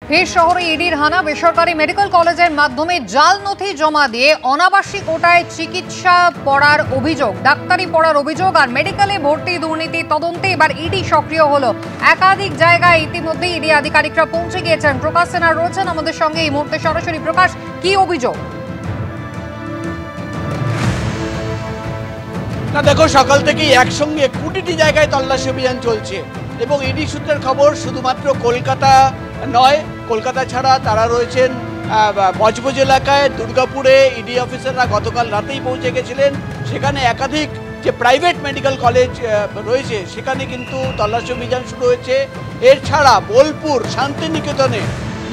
ফের শহরে ইডির হানা। বেসরকারি মেডিকেল কলেজের মাধ্যমে জাল নথি জমা দিয়ে অনাবাসিক কোটায় চিকিৎসা পড়ার অভিযোগ, ডাক্তারি পড়ার অভিযোগ আর মেডিকেলে ভর্তি দুর্নীতি তদন্তে এবার ইডি সক্রিয় হলো। একাধিক জায়গায় ইতিমধ্যে ইডি আধিকারিকরা পৌঁছে গিয়েছেন। প্রকাশ সেনা রয়েছেন আমাদের সঙ্গে এই মুহূর্তে সরাসরি। প্রকাশ, কি অভিযোগ? না দেখো, সকাল থেকেই একসঙ্গে 20টি জায়গায় তল্লাশি অভিযান চলছে এবং ইডি সূত্রের খবর শুধুমাত্র কলকাতা নয়, কলকাতা ছাড়া তারা রয়েছেন বজবজ এলাকায়, দুর্গাপুরে। ইডি অফিসাররা গতকাল রাতেই পৌঁছে গেছিলেন। সেখানে একাধিক যে প্রাইভেট মেডিকেল কলেজ রয়েছে সেখানে কিন্তু তল্লাশি অভিযান শুরু হয়েছে। এর ছাড়া বোলপুর, শান্তিনিকেতনে,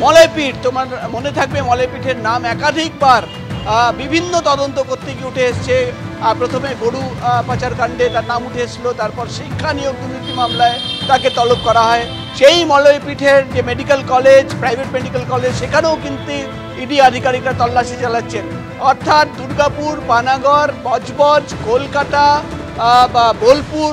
মলয়পীঠ, তোমার মনে থাকবে মলয়পীঠের নাম একাধিকবার বিভিন্ন তদন্ত করতে গিয়ে উঠে এসছে। প্রথমে গরু পাচার কাণ্ডে তার নাম উঠে এসেছিল, তারপর শিক্ষা নিয়োগ দুর্নীতি মামলায় তাকে তলব করা হয়। সেই মলয়পীঠের যে medical college, private medical college, সেখানেও কিন্তু ইডি আধিকারিকরা তল্লাশি চালাচ্ছেন। অর্থাৎ দুর্গাপুর, পানাগড়, বজবজ, কলকাতা বা বোলপুর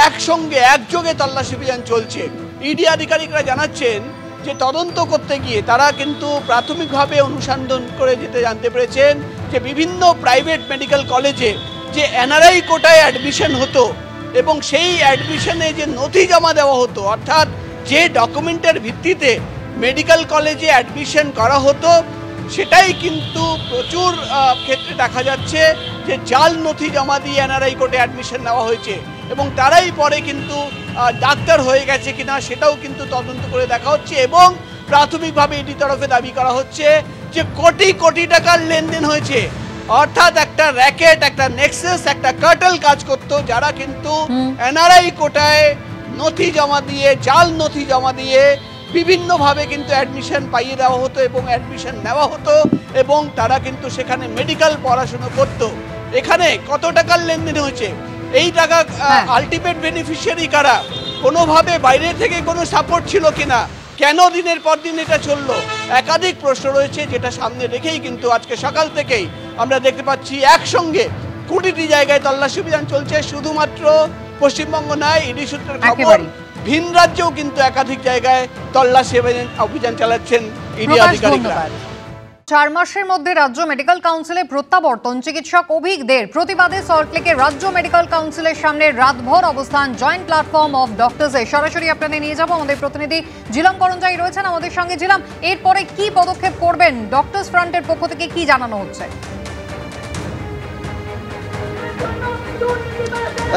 একসঙ্গে একযোগে তল্লাশি অভিযান চলছে। ইডি আধিকারিকরা জানাচ্ছেন যে তদন্ত করতে গিয়ে তারা কিন্তু প্রাথমিকভাবে অনুসন্ধান করে জানতে পেরেছেন যে বিভিন্ন প্রাইভেট মেডিকেল কলেজে যে এনআরআই কোটায় অ্যাডমিশন হতো এবং সেই অ্যাডমিশনে যে নথি জমা দেওয়া হতো, অর্থাৎ যে ডকুমেন্টের ভিত্তিতে মেডিকেল কলেজে অ্যাডমিশন করা হতো, সেটাই কিন্তু প্রচুর ক্ষেত্রে দেখা যাচ্ছে যে জাল নথি জমা দিয়ে এনআরআই কোর্টে অ্যাডমিশন নেওয়া হয়েছে এবং তারাই পরে কিন্তু ডাক্তার হয়ে গেছে কিনা সেটাও কিন্তু তদন্ত করে দেখা হচ্ছে। এবং প্রাথমিকভাবে ইডি তরফে দাবি করা হচ্ছে যে কোটি কোটি টাকার লেনদেন হয়েছে। অর্থাৎ একটা র্যাকেট, একটা নেক্সাস, একটা কার্টেল কাজ করতো, যারা কিন্তু এনআরআই কোটায় নথি জমা দিয়ে, জাল নথি জমা দিয়ে বিভিন্নভাবে কিন্তু অ্যাডমিশন পাইয়ে দেওয়া হতো এবং অ্যাডমিশন নেওয়া হতো এবং তারা কিন্তু সেখানে মেডিকেল পড়াশুনো করতো। এখানে কত টাকার লেনদেন হয়েছে, এই টাকা আলটিমেট বেনিফিশিয়ারি কারা, কোনোভাবে বাইরে থেকে কোনো সাপোর্ট ছিল কিনা, কেন দিনের পর দিন এটা চললো, একাধিক প্রশ্ন রয়েছে, যেটা সামনে রেখেই কিন্তু আজকে সকাল থেকেই আমরা দেখতে পাচ্ছি একসঙ্গে 20টি জায়গায় তল্লাশি অভিযান চলছে। শুধুমাত্র পশ্চিমবঙ্গ নয়, ইডি সূত্রের খবর ভিন রাজ্যেও কিন্তু একাধিক জায়গায় তল্লাশি অভিযান চালাচ্ছেন ইডি আধিকারিকরা। 4 মাসের মধ্যে রাজ্য মেডিকেল কাউন্সিলে প্রত্যাবর্তন চিকিৎসক অভিজ্ঞদের প্রতিবাদে সল্টলেকের রাজ্য মেডিকেল কাউন্সিলের সামনে রাতভর অবস্থান। জয়েন্ট প্ল্যাটফর্ম অফ ডক্টরসে সরাসরি আপনাদের নিয়ে যাব। আমাদের প্রতিনিধি জিলাম করঞ্জাই রয়েছেন আমাদের সঙ্গে। জিলাম, এরপরে কি পদক্ষেপ করবেন ডক্টরস ফ্রন্টের পক্ষ থেকে, কি জানানো হচ্ছে?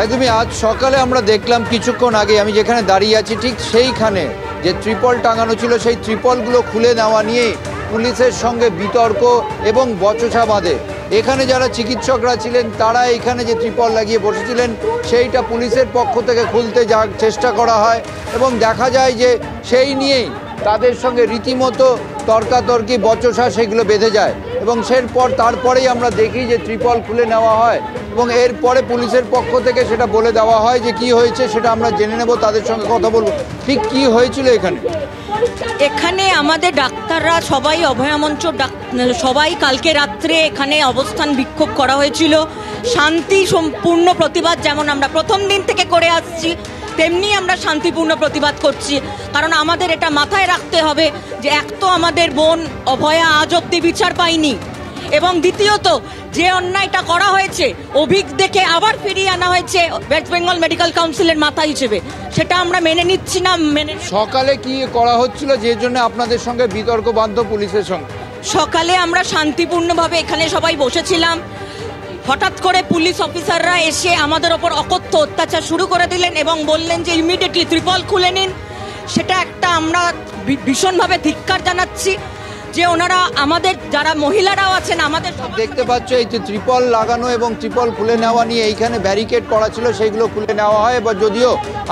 একদমই, আজ সকালে আমরা দেখলাম কিছুক্ষণ আগে আমি যেখানে দাঁড়িয়ে আছি ঠিক সেইখানে যে ত্রিপল টাঙানো ছিল, সেই ত্রিপলগুলো খুলে নেওয়া নিয়ে পুলিশের সঙ্গে বিতর্ক এবং বচসা বাঁধে। এখানে যারা চিকিৎসকরা ছিলেন তারা এখানে যে ত্রিপল লাগিয়ে বসেছিলেন সেইটা পুলিশের পক্ষ থেকে খুলতে চেষ্টা করা হয় এবং দেখা যায় যে সেই নিয়েই তাদের সঙ্গে রীতিমতো তর্কাতর্কি, বচসা সেগুলো বেঁধে যায় এবং তারপরেই আমরা দেখি যে ত্রিপল খুলে নেওয়া হয় এবং এরপরে পুলিশের পক্ষ থেকে সেটা বলে দেওয়া হয় যে কি হয়েছে সেটা আমরা জেনে নেব, তাদের সঙ্গে কথা বলবো। ঠিক কি হয়েছিল এখানে আমাদের ডাক্তাররা সবাই, অভয়ামঞ্চ সবাই কালকে রাত্রে এখানে অবস্থান বিক্ষোভ করা হয়েছিল। শান্তি সম্পূর্ণ প্রতিবাদ যেমন আমরা প্রথম দিন থেকে করে আসছি, তেমনি আমরা শান্তিপূর্ণ প্রতিবাদ করছি। কারণ আমাদের এটা মাথায় রাখতে হবে যে এক তো আমাদের বোন অভয়া আজ অব্দি বিচার পায়নি এবং দ্বিতীয়ত যে অন্যায়টা করা হয়েছে, অভিজ্ঞদেরকে আবার ফিরিয়ে আনা হয়েছে ওয়েস্ট বেঙ্গল মেডিকেল কাউন্সিলের মাথা হিসেবে, সেটা আমরা মেনে নিচ্ছি না। সকালে কি করা হচ্ছিল যে জন্য আপনাদের সঙ্গে বিতর্ক বাঁধত পুলিশের সঙ্গে? সকালে আমরা শান্তিপূর্ণভাবে এখানে সবাই বসেছিলাম, হঠাৎ করে পুলিশ অফিসাররা এসে আমাদের ওপর অকথ্য অত্যাচার শুরু করে দিলেন এবং বললেন যে ইমিডিয়েটলি ত্রিপল খুলে নিন। সেটা একটা আমরা ভীষণভাবে ধিক্কার জানাচ্ছি যে ওনারা আমাদের যারা মহিলারাও আছেন আমাদের দেখতে পাচ্ছ এই যে ত্রিপল লাগানো এবং ত্রিপল খুলে নেওয়া নিয়ে এইখানে ব্যারিকেড করা ছিল সেইগুলো খুলে নেওয়া হয়। এবার যদিও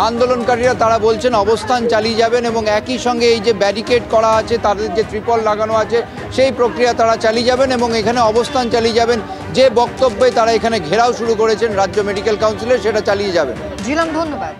আন্দোলনকারীরা তারা বলছেন অবস্থান চালিয়ে যাবেন এবং একই সঙ্গে এই যে ব্যারিকেড করা আছে, তাদের যে ত্রিপল লাগানো আছে সেই প্রক্রিয়া তারা চালিয়ে যাবেন এবং এখানে অবস্থান চালিয়ে যাবেন। যে বক্তব্যে তারা এখানে ঘেরাও শুরু করেছেন রাজ্য মেডিকেল কাউন্সিলের, সেটা চালিয়ে যাবেন। জিলাম, ধন্যবাদ।